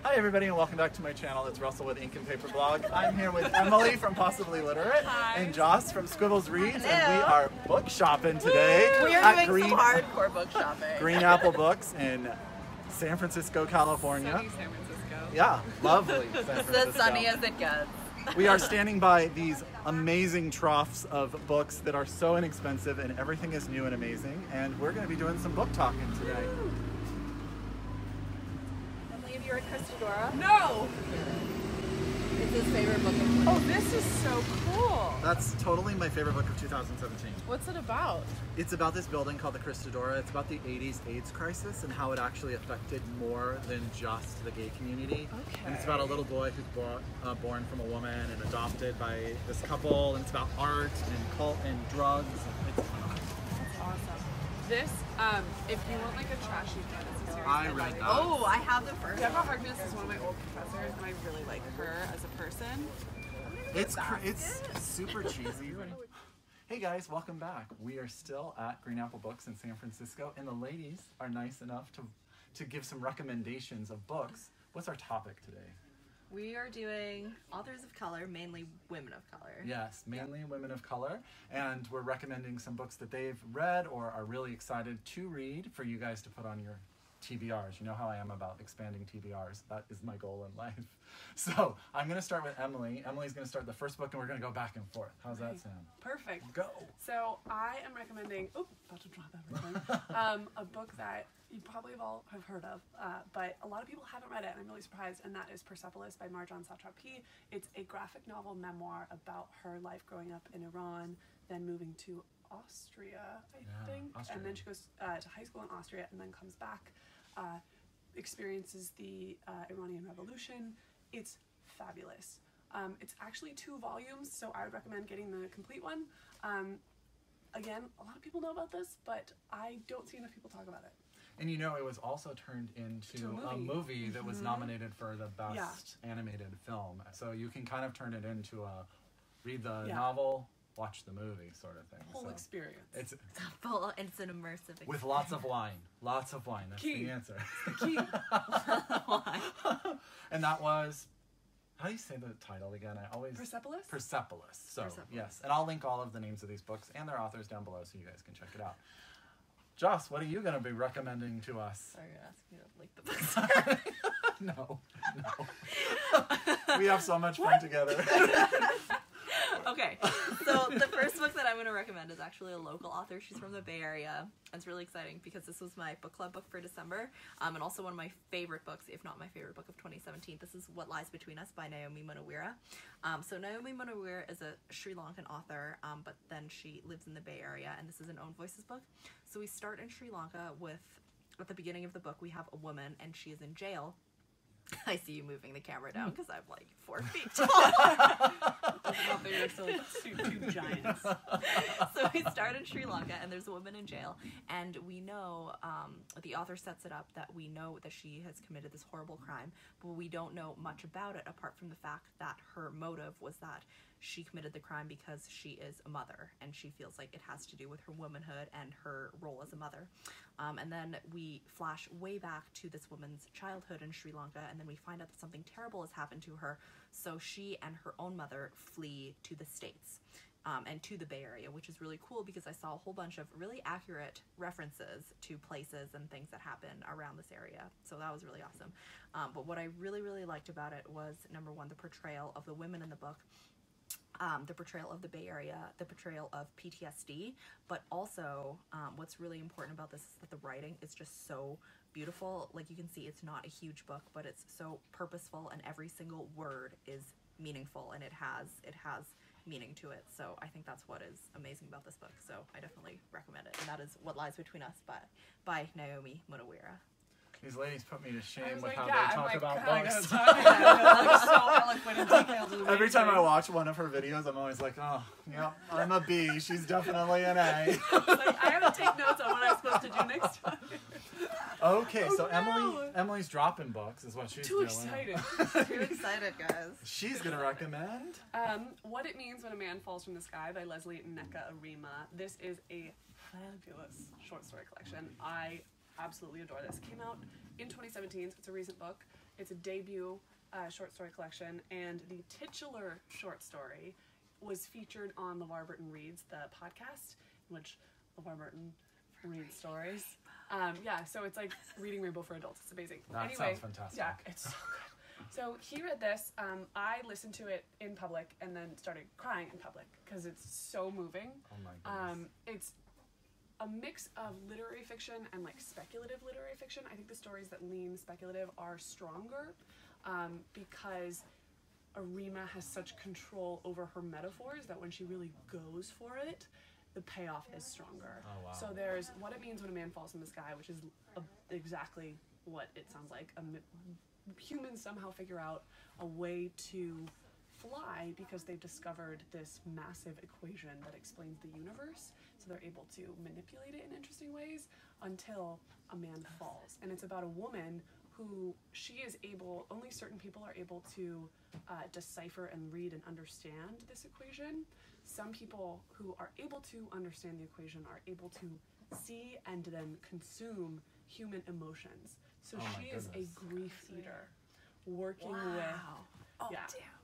Hi everybody and welcome back to my channel. It's Russell with Ink and Paper Blog. I'm here with Emily from Possibly Literate. Hi. And Joce from Squibbles Reads. Hello. And we are book shopping today. We are doing some hardcore book shopping. Green Apple Books in San Francisco, California. Sunny San Francisco. Yeah, lovely San Francisco. It's as sunny as it gets. We are standing by these amazing troughs of books that are so inexpensive and everything is new and amazing. And we're going to be doing some book talking today. Have you read Christodora? No! It's his favorite book of Oh, this is so cool. That's totally my favorite book of 2017. What's it about? It's about this building called the Christodora. It's about the 80s AIDS crisis and how it actually affected more than just the gay community. Okay. And it's about a little boy who's born from a woman and adopted by this couple. And it's about art and cult and drugs. It's phenomenal. That's awesome. This, if you want like a trashy fantasy series, I read that. Oh, I have the first Deborah one. Harkness is one of my old professors, and I really like her as a person. It's super cheesy. Hey guys, welcome back. We are still at Green Apple Books in San Francisco, and the ladies are nice enough to give some recommendations of books. What's our topic today? We are doing authors of color, mainly women of color. Yes, mainly women of color, and we're recommending some books that they've read or are really excited to read for you guys to put on your TBRs. You know how I am about expanding TBRs. That is my goal in life. So I'm going to start with Emily. Emily's going to start the first book, and we're going to go back and forth. How's that sound? Perfect. Go. So I am recommending, about to drop everything, a book that you probably all have heard of, but a lot of people haven't read it, and I'm really surprised, and that is Persepolis by Marjane Satrapi. It's a graphic novel memoir about her life growing up in Iran, then moving to Austria, I think, Austria. And then she goes to high school in Austria and then comes back, experiences the Iranian Revolution. It's fabulous. It's actually 2 volumes, so I would recommend getting the complete one. Again, a lot of people know about this, but I don't see enough people talk about it. And you know, it was also turned into a movie that was nominated for the best animated film. So you can kind of turn it into a read the novel, watch the movie sort of thing. Whole experience. It's an immersive experience. With lots of wine. Lots of wine. That's the answer. Key. And that was, how do you say the title again? I always... Persepolis? Persepolis. So, Persepolis. yes. And I'll link all of the names of these books and their authors down below so you guys can check it out. Joce, what are you going to be recommending to us? Sorry, you're asking me to link the books. No. We have so much fun together. Okay, so the first book that I'm going to recommend is actually a local author. She's from the Bay Area. It's really exciting because this was my book club book for December, and also one of my favorite books, if not my favorite book of 2017. This is What Lies Between Us by Naomi Munaweera. So Naomi Munaweera is a Sri Lankan author, but then she lives in the Bay Area, and this is an Own Voices book. So we start in Sri Lanka with, at the beginning of the book, we have a woman, and she is in jail. I see you moving the camera down because I'm like 4 feet tall. They're still two giants. So we start in Sri Lanka, and there's a woman in jail, and we know, the author sets it up that we know that she has committed this horrible crime, but we don't know much about it apart from the fact that her motive was that she committed the crime because she is a mother, and she feels like it has to do with her womanhood and her role as a mother. And then we flash way back to this woman's childhood in Sri Lanka, and then we find out that something terrible has happened to her, so she and her own mother flee to the States. And to the Bay Area, which is really cool because I saw a whole bunch of really accurate references to places and things that happen around this area. So that was really awesome. But what I really, really liked about it was, number one, the portrayal of the women in the book, the portrayal of the Bay Area, the portrayal of PTSD, but also what's really important about this is that the writing is just so beautiful. Like you can see, it's not a huge book, but it's so purposeful, and every single word is meaningful, and it has meaning to it. So I think that's what is amazing about this book. So I definitely recommend it. And that is What Lies Between Us by Naomi Munaweera. These ladies put me to shame with like, how yeah, they talk about books. So eloquent and detailed and Every time I amazing. watch one of her videos, I'm always like, oh, yeah, I'm a B. She's definitely an A. Like, I have to take notes on what I'm supposed to do next time. Okay, so no. Emily's dropping books is what she's Too doing. excited. Too excited, guys. She's gonna recommend What It Means When a Man Falls from the Sky by Lesley, Nneka, Arimah. This is a fabulous short story collection. I absolutely adore this. It came out in 2017, so it's a recent book. It's a debut short story collection, and the titular short story was featured on LeVar Burton Reads, the podcast, in which LeVar Burton reads stories. Yeah, so it's like reading Rainbow for adults. It's amazing. That sounds fantastic. Yeah, it's so good. So he read this. I listened to it in public and then started crying in public because it's so moving. Oh my goodness. It's a mix of literary fiction and like speculative literary fiction. I think the stories that lean speculative are stronger because Arimah has such control over her metaphors that when she really goes for it, the payoff is stronger. Oh, wow. So there's What It Means When a Man Falls from the Sky, which is exactly what it sounds like. Humans somehow figure out a way to fly because they've discovered this massive equation that explains the universe. So they're able to manipulate it in interesting ways until a man falls. And it's about a woman who only certain people are able to decipher and read and understand this equation. Some people who are able to understand the equation are able to see and then consume human emotions. So she is a grief eater, working with,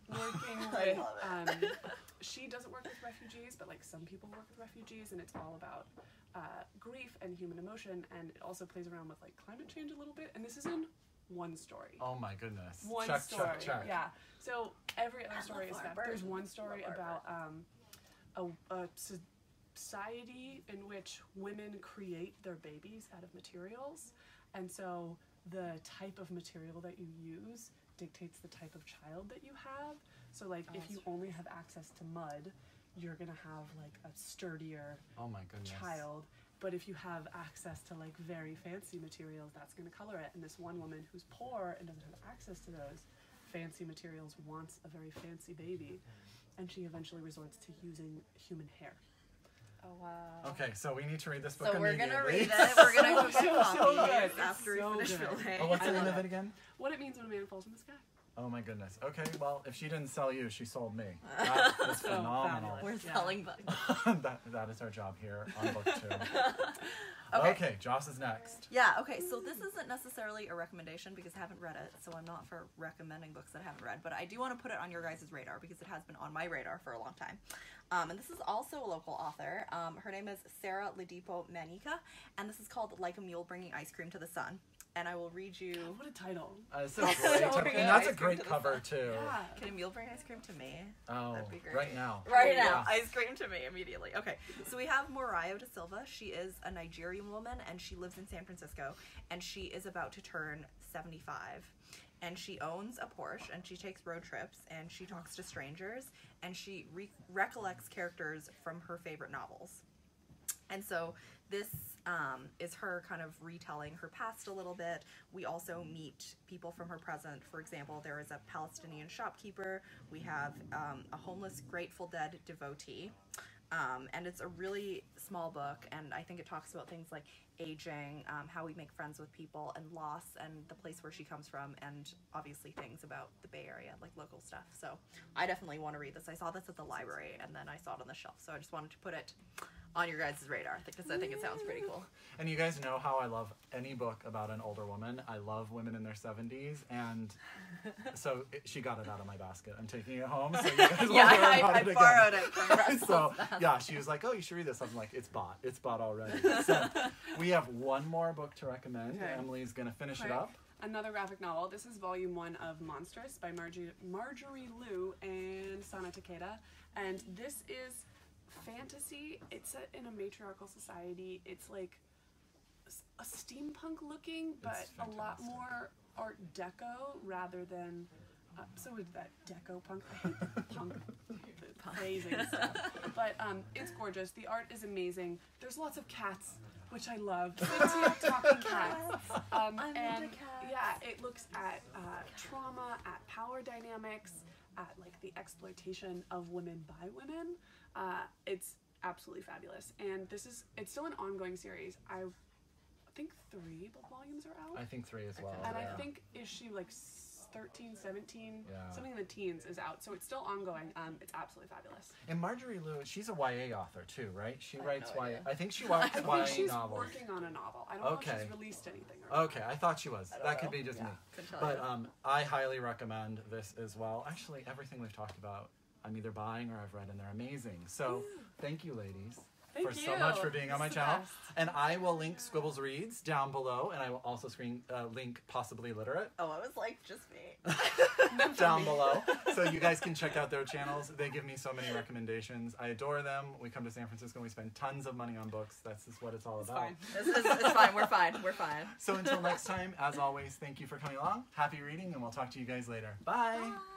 working with, she doesn't work with refugees, but like some people work with refugees, and it's all about grief and human emotion, and it also plays around with like climate change a little bit, and this is in one story. Oh my goodness. One check, story. Check, check. Yeah. So every other story is that. There's one story about a society in which women create their babies out of materials, and so the type of material that you use dictates the type of child that you have. So like if you only have access to mud, you're gonna have like a sturdier child. But if you have access to like very fancy materials, that's gonna color it. And this one woman who's poor and doesn't have access to those fancy materials wants a very fancy baby, and she eventually resorts to using human hair. Oh wow. Okay, so we need to read this book So we're immediately. gonna read it. We're gonna go get copies good. after we finish filming. Oh, what's the name of it again? What It Means When a Man Falls from the Sky. Oh my goodness. Okay, well, if she didn't sell you, she sold me. That is So phenomenal. fabulous. We're selling books. that is our job here on Book 2. Okay. Okay, Joce is next. Yeah, okay, so this isn't necessarily a recommendation because I haven't read it, so I'm not for recommending books that I haven't read, but I do want to put it on your guys' radar because it has been on my radar for a long time. And this is also a local author. Her name is Sarah Ladipo Manyika, and this is called Like a Mule Bringing Ice Cream to the Sun. And I will read you... What a title. It's a great title. And that's a great cover, too. Yeah. Can a mule bring ice cream to me? Oh, That'd be great. right now. Right now. Yeah. Ice cream to me immediately. Okay. So we have Morayo da Silva. She is a Nigerian woman, and she lives in San Francisco, and she is about to turn 75. And she owns a Porsche, and she takes road trips, and she talks to strangers, and she recollects characters from her favorite novels. And so this is her kind of retelling her past a little bit. We also meet people from her present. For example, there is a Palestinian shopkeeper. We have a homeless Grateful Dead devotee. And it's a really small book, and I think it talks about things like aging, how we make friends with people, and loss, and the place where she comes from, and obviously things about the Bay Area, like local stuff. So I definitely want to read this. I saw this at the library, and then I saw it on the shelf, so I just wanted to put it on your guys' radar because I think it sounds pretty cool. And you guys know how I love any book about an older woman. I love women in their 70s, and so she got it out of my basket. I'm taking it home, so you guys will Yeah, learn about I it again. borrowed it from Russell. So yeah, she was like, "Oh, you should read this." I'm like, "It's bought. It's bought already." So we have one more book to recommend. Okay. Emily's gonna finish it Okay. up. Another graphic novel. This is volume 1 of Monstrous by Marjorie Liu and Sana Takeda. And this is fantasy. It's set in a matriarchal society. It's like a steampunk looking, but a lot fantastic. more Art Deco rather than... so is that Deco punk? I hate the punk phrasing stuff. But it's gorgeous. The art is amazing. There's lots of cats, which I love. Sentient talking cats. I'm And into cats. yeah, it looks at trauma, at power dynamics, at like the exploitation of women by women. It's absolutely fabulous. And it's still an ongoing series. I think 3 volumes are out. I think 3 as well. And yeah. I think issue like 13, 17, Yeah. something in the teens is out. So it's still ongoing. It's absolutely fabulous. And Marjorie Liu, she's a YA author too, right? She writes no YA. idea. I think she writes I YA think she's novels. working on a novel. I don't know if Okay. she's released anything or not. Okay, I thought she was. I don't That could know. be just Yeah, me. couldn't tell But you. I highly recommend this as well. Actually, everything we've talked about, I'm either buying or I've read, and they're amazing. So thank you, ladies. Thank for you. so much for being on my This is the channel. best. And I will link Squibbles Reads down below, and I will also link Possibly Literate Oh, I was like, just me. down below. So you guys can check out their channels. They give me so many recommendations. I adore them. We come to San Francisco and we spend tons of money on books. That's just what it's all It's about. fine. It's fine. We're fine. We're fine. So until next time, as always, thank you for coming along. Happy reading, and we'll talk to you guys later. Bye. Bye.